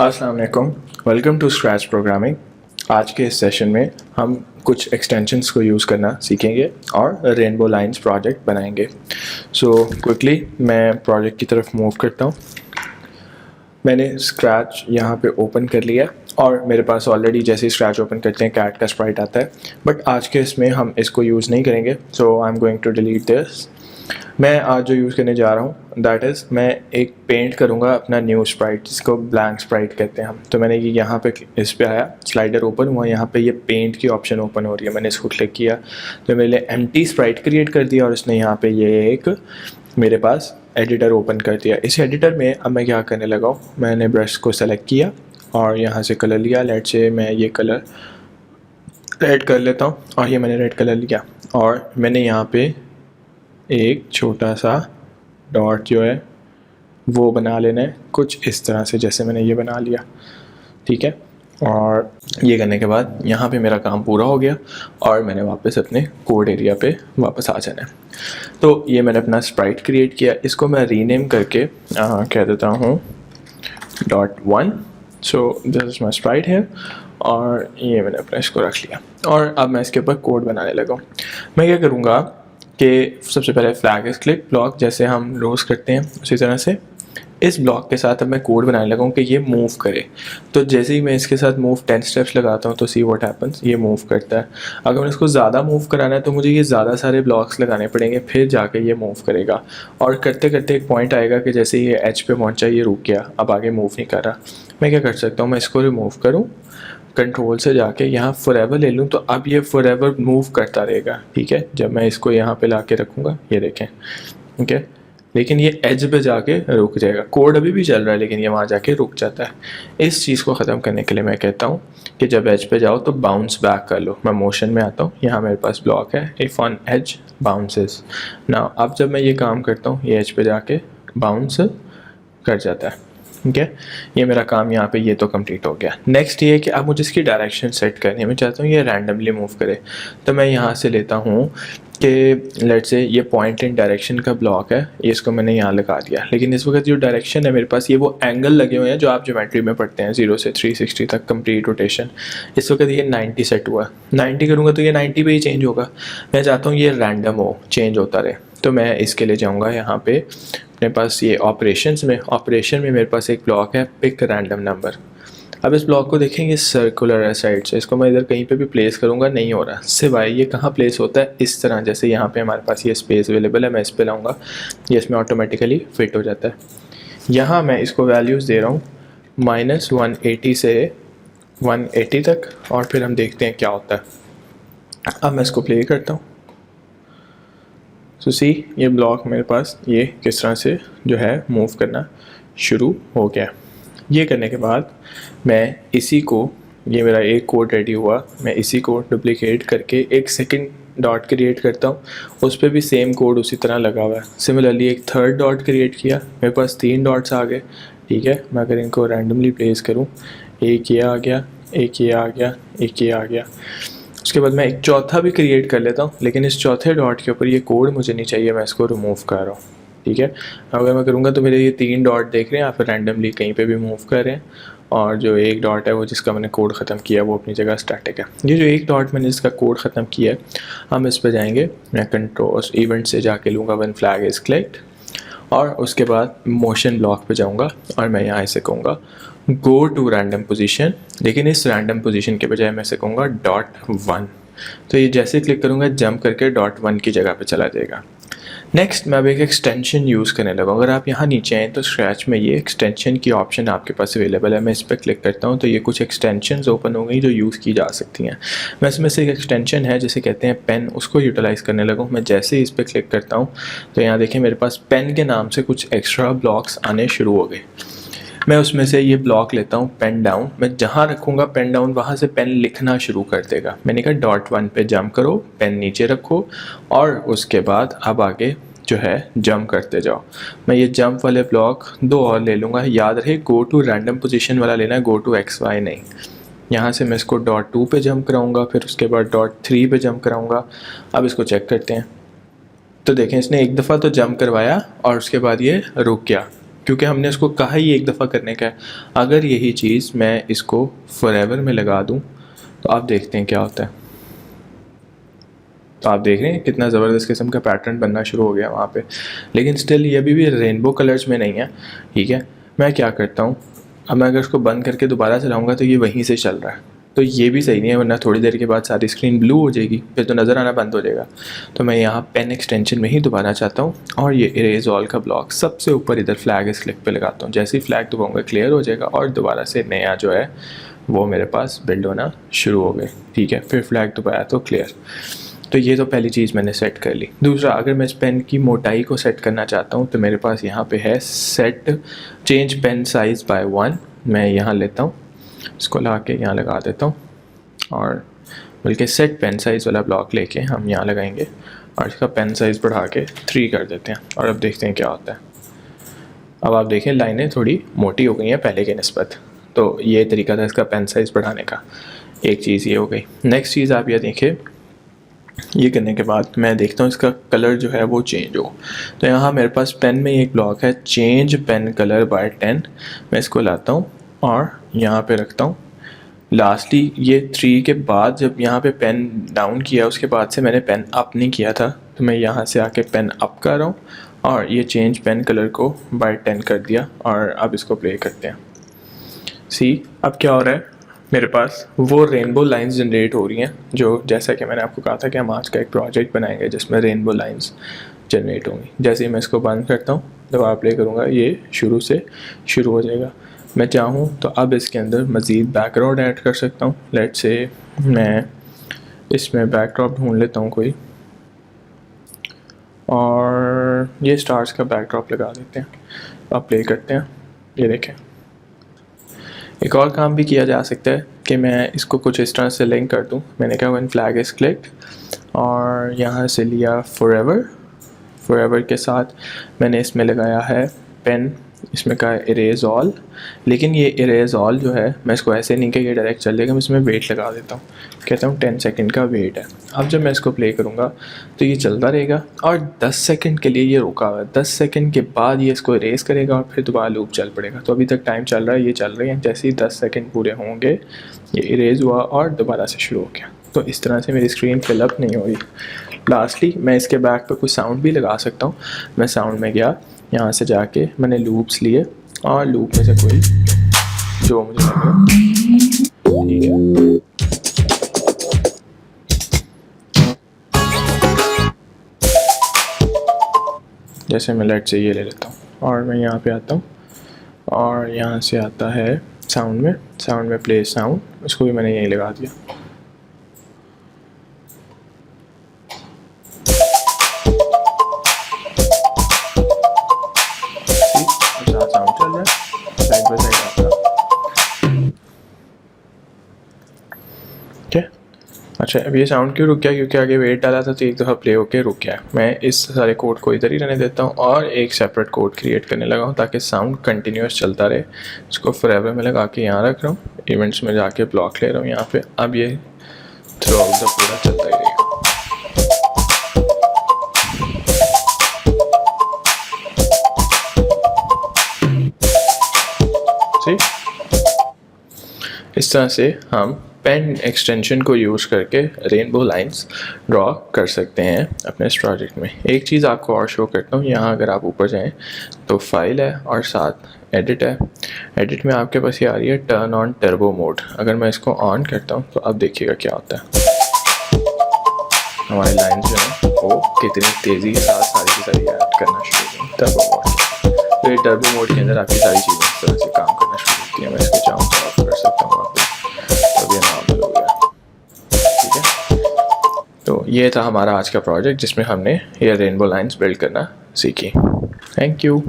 अस्सलाम वालेकुम, welcome to scratch programming. आज के इस सेशन में हम कुछ एक्सटेंशंस को यूज़ करना सीखेंगे और रेनबो लाइंस प्रोजेक्ट बनाएंगे। सो क्विकली मैं प्रोजेक्ट की तरफ मूव करता हूँ। मैंने स्क्रैच यहाँ पे ओपन कर लिया और मेरे पास ऑलरेडी जैसे ही स्क्रैच ओपन करते हैं कैट का स्प्राइट आता है, बट आज के इसमें हम इसको यूज़ नहीं करेंगे। So I am going to delete this. मैं आज जो यूज़ करने जा रहा हूँ दैट इज़ मैं एक पेंट करूँगा अपना न्यू स्प्राइट, जिसको ब्लैंक स्प्राइट कहते हैं हम। तो मैंने ये यहाँ पे इस पे आया, स्लाइडर ओपन हुआ, यहाँ पे ये पेंट की ऑप्शन ओपन हो रही है। मैंने इसको क्लिक किया तो मेरे लिए एम्प्टी स्प्राइट क्रिएट कर दिया और इसने यहाँ पे ये एक मेरे पास एडिटर ओपन कर दिया। इस एडिटर में अब मैं क्या करने लगा हूँ, मैंने ब्रश को सेलेक्ट किया और यहाँ से कलर लिया। लेट से मैं ये कलर रेड कर लेता हूँ और ये मैंने रेड कलर लिया और मैंने यहाँ पे एक छोटा सा डॉट जो है वो बना लेना है कुछ इस तरह से, जैसे मैंने ये बना लिया, ठीक है। और ये करने के बाद यहाँ पे मेरा काम पूरा हो गया और मैंने वापस अपने कोड एरिया पे वापस आ जाना है। तो ये मैंने अपना स्प्राइट क्रिएट किया, इसको मैं रीनेम करके कह देता हूँ .1। So this is my Sprite है और ये मैंने अपना इसको रख लिया और अब मैं इसके ऊपर कोड बनाने लगा हूँ। मैं क्या करूँगा कि सबसे पहले फ्लैग इज क्लिक ब्लॉक, जैसे हम रोज़ करते हैं उसी तरह से इस ब्लॉक के साथ अब मैं कोड बनाने लगा हूँ कि ये मूव करे। तो जैसे ही मैं इसके साथ मूव 10 स्टेप्स लगाता हूँ तो सी व्हाट हैपन्स, ये मूव करता है। अगर मैंने इसको ज़्यादा मूव कराना है तो मुझे ये ज़्यादा सारे ब्लॉक्स लगाने पड़ेंगे, फिर जाके ये मूव करेगा। और करते करते एक पॉइंट आएगा कि जैसे ये एच पे पहुँचा, ये रुक गया, अब आगे मूव नहीं कर रहा। मैं क्या कर सकता हूँ, मैं इसको रिमूव करूँ, कंट्रोल से जाके यहाँ फॉरएवर ले लूँ तो अब ये फॉरएवर मूव करता रहेगा, ठीक है। जब मैं इसको यहाँ पे ला के रखूँगा, ये देखें, ठीक है, लेकिन ये एज पे जाके रुक जाएगा। कोड अभी भी चल रहा है लेकिन ये वहाँ जाके रुक जाता है। इस चीज़ को ख़त्म करने के लिए मैं कहता हूँ कि जब एज पे जाओ तो बाउंस बैक कर लो। मैं मोशन में आता हूँ, यहाँ मेरे पास ब्लॉक है, इफ़ ऑन एज बाउंसेस ना। अब जब मैं ये काम करता हूँ, ये एज पे जाके बाउंस कर जाता है, ठीक है। ये मेरा काम यहाँ पे ये तो कंप्लीट हो गया। नेक्स्ट ये है कि अब मुझे इसकी डायरेक्शन सेट करनी है। मैं चाहता हूँ ये रैंडमली मूव करे, तो मैं यहाँ से लेता हूँ कि लेट से ये पॉइंट इन डायरेक्शन का ब्लॉक है, ये इसको मैंने यहाँ लगा दिया। लेकिन इस वक्त जो डायरेक्शन है मेरे पास, ये वो एंगल लगे हुए हैं जो आप ज्योमेट्री में पढ़ते हैं, 0 से 360 तक कंप्लीट रोटेशन। इस वक्त ये 90 सेट हुआ, 90 करूँगा तो ये 90 पे ही चेंज होगा। मैं चाहता हूँ ये रैंडम हो, चेंज होता रहे। तो मैं इसके लिए जाऊँगा यहाँ पे अपने पास ये ऑपरेशन में मेरे पास एक ब्लॉक है पिक रैंडम नंबर। अब इस ब्लॉक को देखेंगे सर्कुलर है साइड से, इसको मैं इधर कहीं पे भी प्लेस करूँगा नहीं हो रहा। सिवाय ये कहाँ प्लेस होता है, इस तरह, जैसे यहाँ पे हमारे पास ये स्पेस अवेलेबल है, मैं इस पे लाऊंगा, ये इसमें ऑटोमेटिकली फिट हो जाता है। यहाँ मैं इसको वैल्यूज़ दे रहा हूँ -180 से 180 तक और फिर हम देखते हैं क्या होता है। अब मैं इसको प्ले करता हूँ। सो सी, ये ब्लॉक मेरे पास ये किस तरह से जो है मूव करना शुरू हो गया। ये करने के बाद मैं इसी को, ये मेरा एक कोड रेडी हुआ, मैं इसी को डुप्लीकेट करके एक सेकंड डॉट क्रिएट करता हूँ, उस पर भी सेम कोड उसी तरह लगा हुआ है। सिमिलरली एक थर्ड डॉट क्रिएट किया, मेरे पास 3 डॉट्स आ गए, ठीक है। मैं अगर इनको रैंडमली प्लेस करूँ, एक ये आ गया, एक ये आ गया, एक ये आ गया। उसके बाद मैं एक चौथा भी क्रिएट कर लेता हूँ, लेकिन इस चौथे डॉट के ऊपर ये कोड मुझे नहीं चाहिए, मैं इसको रिमूव कर रहा हूँ, ठीक है। अगर मैं करूँगा तो मेरे ये 3 डॉट देख रहे हैं, आप रैंडमली कहीं पे भी मूव कर रहे हैं और जो एक डॉट है वो जिसका मैंने कोड ख़त्म किया वो अपनी जगह स्टैटिक है। ये जो एक डॉट मैंने इसका कोड ख़त्म किया है, हम इस पर जाएंगे, मैं कंट्रोल इवेंट से जाके लूँगा वन फ्लैग इज क्लिक्ड और उसके बाद मोशन ब्लॉक पे जाऊँगा और मैं यहाँ से कहूँगा गो टू रैंडम पोजीशन, लेकिन इस रैंडम पोजीशन के बजाय मैं इसे कहूँगा .1। तो ये जैसे क्लिक करूँगा जंप करके .1 की जगह पे चला जाएगा। नेक्स्ट मैं अब एक एक्सटेंशन यूज़ करने लगा। अगर आप यहाँ नीचे आएँ तो स्क्रैच में ये एक्सटेंशन की ऑप्शन आपके पास अवेलेबल है। मैं इस पर क्लिक करता हूँ तो ये कुछ एक्सटेंशंस ओपन हो गई जो यूज़ की जा सकती हैं। मैं इसमें से एक एक्सटेंशन है जिसे कहते हैं पेन, उसको यूटिलाइज़ करने लगा हूँ। मैं जैसे ही इस पर क्लिक करता हूँ तो यहाँ देखें मेरे पास पेन के नाम से कुछ एक्स्ट्रा ब्लॉक्स आने शुरू हो गए। मैं उसमें से ये ब्लॉक लेता हूँ पेन डाउन, मैं जहाँ रखूँगा पेन डाउन वहाँ से पेन लिखना शुरू कर देगा। मैंने कहा .1 पे जंप करो, पेन नीचे रखो और उसके बाद अब आगे जो है जंप करते जाओ। मैं ये जंप वाले ब्लॉक 2 और ले लूँगा। याद रहे गो टू रैंडम पोजीशन वाला लेना है, गो टू XY नहीं। यहाँ से मैं इसको .2 पे जंप कराऊँगा, फिर उसके बाद .3 पे जंप कराऊँगा। अब इसको चेक करते हैं तो देखें इसने एक दफ़ा तो जंप करवाया और उसके बाद ये रुक गया, क्योंकि हमने उसको कहा ही एक दफ़ा करने का है। अगर यही चीज़ मैं इसको फॉरएवर में लगा दूँ तो आप देखते हैं क्या होता है। तो आप देख रहे हैं कितना ज़बरदस्त किस्म का पैटर्न बनना शुरू हो गया वहाँ पे, लेकिन स्टिल ये अभी भी रेनबो कलर्स में नहीं है। ठीक है, मैं क्या करता हूँ, अब मैं अगर इसको बंद करके दोबारा चलाऊँगा तो ये वहीं से चल रहा है, तो ये भी सही नहीं है, वरना थोड़ी देर के बाद सारी स्क्रीन ब्लू हो जाएगी, फिर तो नज़र आना बंद हो जाएगा। तो मैं यहाँ पेन एक्सटेंशन में ही दोबारा चाहता हूँ और ये इरेज ऑल का ब्लॉक सबसे ऊपर इधर फ्लैग इस क्लिक पे लगाता हूँ। जैसे ही फ्लैग दबाऊँगा क्लियर हो जाएगा और दोबारा से नया जो है वो मेरे पास बिल्ड होना शुरू हो गए। ठीक है, फिर फ्लैग दबाया तो क्लियर। तो ये तो पहली चीज़ मैंने सेट कर ली। दूसरा, अगर मैं इस पेन की मोटाई को सेट करना चाहता हूँ तो मेरे पास यहाँ पे है set change pen size by 1। मैं यहाँ लेता हूँ, इसको ला के यहाँ लगा देता हूँ और बल्कि सेट पेन साइज़ वाला ब्लॉक लेके हम यहाँ लगाएंगे और इसका पेन साइज़ बढ़ा के 3 कर देते हैं और अब देखते हैं क्या होता है। अब आप देखें लाइनें थोड़ी मोटी हो गई हैं पहले के निस्बत, तो ये तरीका था इसका पेन साइज़ बढ़ाने का। एक चीज़ ये हो गई। नेक्स्ट चीज़ आप ये देखिए, ये करने के बाद मैं देखता हूँ इसका कलर जो है वो चेंज हो। तो यहाँ मेरे पास पेन में एक ब्लॉक है चेंज पेन कलर बाय 10। मैं इसको लाता हूँ और यहाँ पे रखता हूँ। लास्टली ये 3 के बाद जब यहाँ पे पेन डाउन किया उसके बाद से मैंने पेन अप नहीं किया था, तो मैं यहाँ से आके पेन अप कर रहा हूँ और ये चेंज पेन कलर को बाय 10 कर दिया और अब इसको प्ले करते हैं। सी अब क्या हो रहा है, मेरे पास वो रेनबो लाइंस जनरेट हो रही हैं जो, जैसा कि मैंने आपको कहा था कि हम आज का एक प्रोजेक्ट बनाएंगे जिसमें रेनबो लाइंस जनरेट होंगी। जैसे ही मैं इसको बंद करता हूँ, दोबारा प्ले करूँगा, ये शुरू से शुरू हो जाएगा। मैं चाहूँ तो अब इसके अंदर मज़ीद बैकग्राउंड ऐड कर सकता हूँ। लेट से मैं इसमें बैकड्रॉप ढूंढ लेता हूँ कोई और ये स्टार्स का बैकड्रॉप लगा देते हैं। अब प्ले करते हैं, ये देखें। एक और काम भी किया जा सकता है कि मैं इसको कुछ इस तरह से लिंक कर दूं। मैंने कहा व्हेन फ्लैग इज क्लिक्ड और यहाँ से लिया फॉरएवर के साथ मैंने इसमें लगाया है पेन, इसमें कहा इरेज ऑल। लेकिन ये इरेज ऑल जो है मैं इसको ऐसे नहीं कि ये डायरेक्ट चल जाएगा, मैं इसमें वेट लगा देता हूँ, कहता हूँ 10 सेकंड का वेट है। अब जब मैं इसको प्ले करूँगा तो ये चलता रहेगा और 10 सेकंड के लिए ये रुका हुआ है। 10 सेकंड के बाद ये इसको इरेज करेगा और फिर दोबारा लूप चल पड़ेगा। तो अभी तक टाइम चल रहा है, ये चल रही है। जैसे ही 10 सेकंड पूरे होंगे ये इरेज हुआ और दोबारा से शुरू हो गया। तो इस तरह से मेरी स्क्रीन फिलअप नहीं हो रही। लास्टली मैं इसके बैक पर कुछ साउंड भी लगा सकता हूँ। मैं साउंड में गया, यहाँ से जाके मैंने लूप्स लिए और लूप में से कोई जो मुझे लगे, ठीक है। जैसे मैं लेट से ये ले लेता हूँ और मैं यहाँ पे आता हूँ और यहाँ से आता है साउंड में प्ले साउंड, उसको भी मैंने यहीं लगा दिया। साउंड चल रहा है साइड बाय साइड आपका, ठीक है। अच्छा, अब ये साउंड क्यों रुक गया, क्योंकि आगे वेट डाला था तो एक दफ़ा प्ले होके रुक गया। मैं इस सारे कोड को इधर ही रहने देता हूँ और एक सेपरेट कोड क्रिएट करने लगा हूँ ताकि साउंड कंटिन्यूस चलता रहे। इसको फॉरएवर में लगा के यहाँ रख रहा हूँ, इवेंट्स में जाके ब्लॉक ले रहा हूँ यहाँ पे। अब ये थ्रू आउट द पूरा चलता ही रहेगा। इस तरह से हम पेन एक्सटेंशन को यूज़ करके रेनबो लाइंस ड्रॉ कर सकते हैं अपने इस प्रोजेक्ट में। एक चीज़ आपको और शो करता हूँ, यहाँ अगर आप ऊपर जाएं तो फाइल है और साथ एडिट है। एडिट में आपके पास ये आ रही है टर्न ऑन टर्बो मोड। अगर मैं इसको ऑन करता हूँ तो अब देखिएगा क्या होता है। हमारी लाइंस जो है वो कितनी तेज़ी के साथ सारी की सारी ऐड करना शुरू हो टर्बो मोड। तो ये टर्बो मोड के अंदर आपकी सारी चीज़ें इस तरह से काम करना शुरू होती हैं। मैं इसको चाहूँ तो ऑफ कर सकता हूँ वहाँ पर, तो ये नॉर्मल हो गया, ठीक है। तो ये था हमारा आज का प्रोजेक्ट जिसमें हमने ये रेनबो लाइंस बिल्ड करना सीखी। Thank you.